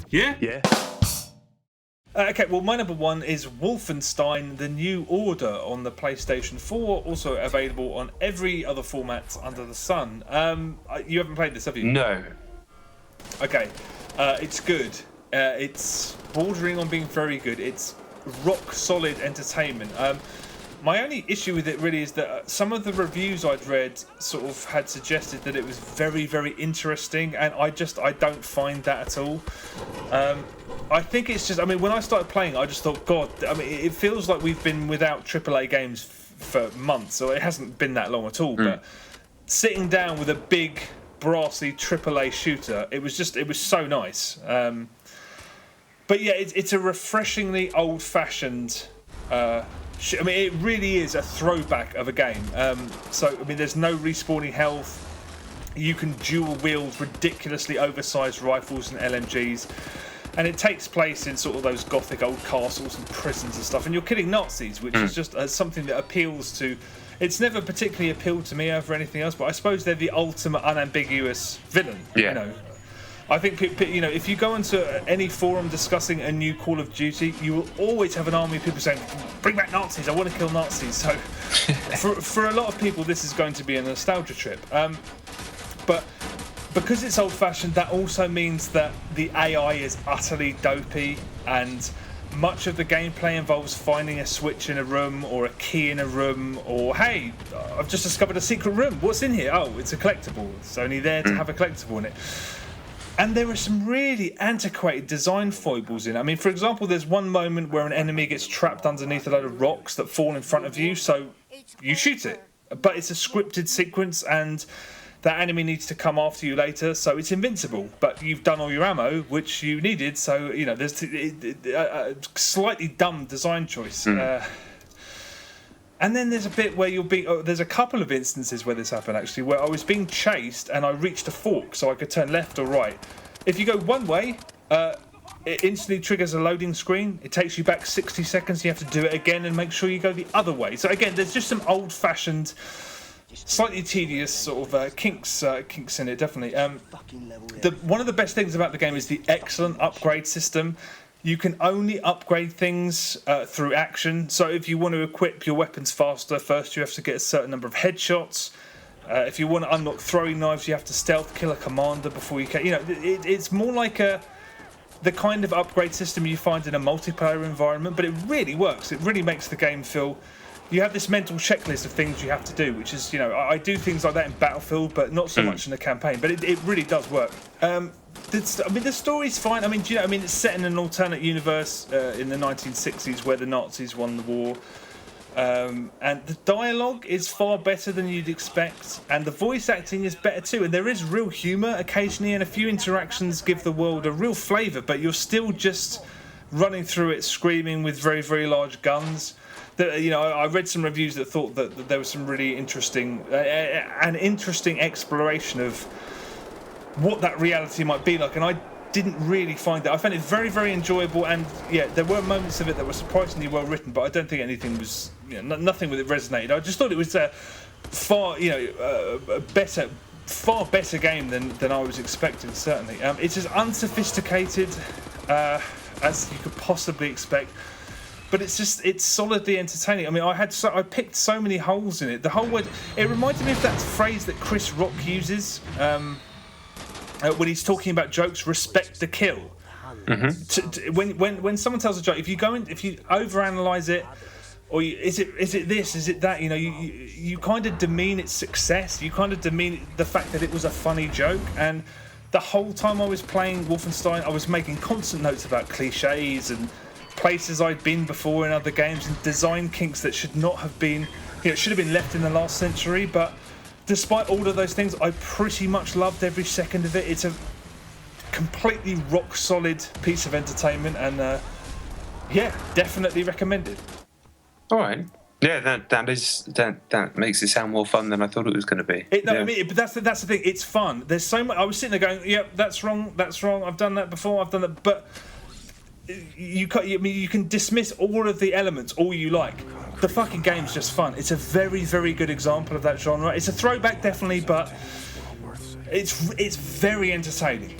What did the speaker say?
Yeah? Yeah. Okay, well, my number one is Wolfenstein: The New Order on the PlayStation 4, also available on every other format under the sun. You haven't played this, have you? No. Okay, it's good. It's bordering on being very good. It's rock solid entertainment. My only issue with it really is that some of the reviews I'd read sort of had suggested that it was very, very interesting, and I don't find that at all. I think it's just, I mean, when I started playing, I just thought, God, I mean, it feels like we've been without AAA games for months, so it hasn't been that long at all. But sitting down with a big, brassy AAA shooter, it was so nice. But yeah, it's a refreshingly old-fashioned. I mean, it really is a throwback of a game. So I mean, there's no respawning health. You can dual wield ridiculously oversized rifles and LMGs. And it takes place in sort of those gothic old castles and prisons and stuff. And you're killing Nazis, which is just something that appeals to... It's never particularly appealed to me over anything else, but I suppose they're the ultimate unambiguous villain. Yeah. You know, I think, you know, if you go into any forum discussing a new Call of Duty, you will always have an army of people saying, bring back Nazis, I want to kill Nazis. So for a lot of people, this is going to be a nostalgia trip. But because it's old-fashioned, that also means that the AI is utterly dopey, and much of the gameplay involves finding a switch in a room or a key in a room, or, hey, I've just discovered a secret room. What's in here? Oh, it's a collectible. It's only there to have a collectible in it. And there are some really antiquated design foibles in it. I mean, for example, there's one moment where an enemy gets trapped underneath a load of rocks that fall in front of you, so you shoot it. But it's a scripted sequence, and that enemy needs to come after you later, so it's invincible. But you've done all your ammo, which you needed, so, you know, there's a slightly dumb design choice. And then there's a bit where there's a couple of instances where this happened, actually, where I was being chased and I reached a fork so I could turn left or right. If you go one way, it instantly triggers a loading screen. It takes you back 60 seconds. You have to do it again and make sure you go the other way. So again, there's just some old-fashioned, slightly tedious sort of kinks in it, definitely. One of the best things about the game is the excellent upgrade system. You can only upgrade things through action. So if you want to equip your weapons faster, first you have to get a certain number of headshots. If you want to unlock throwing knives, you have to stealth kill a commander before you can. You know, it's more like the kind of upgrade system you find in a multiplayer environment, but it really works. It really makes the game feel... You have this mental checklist of things you have to do, which is, you know, I do things like that in Battlefield, but not so much in the campaign. But it really does work. I mean, the story's fine. I mean, do you know? I mean, it's set in an alternate universe in the 1960s where the Nazis won the war, and the dialogue is far better than you'd expect, and the voice acting is better too. And there is real humour occasionally, and a few interactions give the world a real flavour. But you're still just running through it, screaming with very, very large guns. You know, I read some reviews that thought that there was some really interesting, an interesting exploration of what that reality might be like, and I didn't really find that. I found it very, very enjoyable, and yeah, there were moments of it that were surprisingly well written, but I don't think anything was, you know, nothing with it resonated. I just thought it was a far better game than I was expecting. Certainly, it's as unsophisticated as you could possibly expect. But it's solidly entertaining. I mean, I picked so many holes in it. The whole word, it reminded me of that phrase that Chris Rock uses when he's talking about jokes: "Respect the kill." When someone tells a joke, if you overanalyze it, or is it this, is it that? You know, you kind of demean its success. You kind of demean the fact that it was a funny joke. And the whole time I was playing Wolfenstein, I was making constant notes about cliches and places I'd been before in other games, and design kinks that should not have been, you know, should have been left in the last century. But despite all of those things, I pretty much loved every second of it. It's a completely rock solid piece of entertainment, and yeah, definitely recommended. All right. Yeah, that makes it sound more fun than I thought it was going to be. I mean, but that's the thing. It's fun. There's so much. I was sitting there going, "Yep, that's wrong. That's wrong. I've done that before. I've done that." But you can dismiss all of the elements all you like. The fucking game's just fun. It's a very, very good example of that genre. It's a throwback, definitely, but it's very entertaining.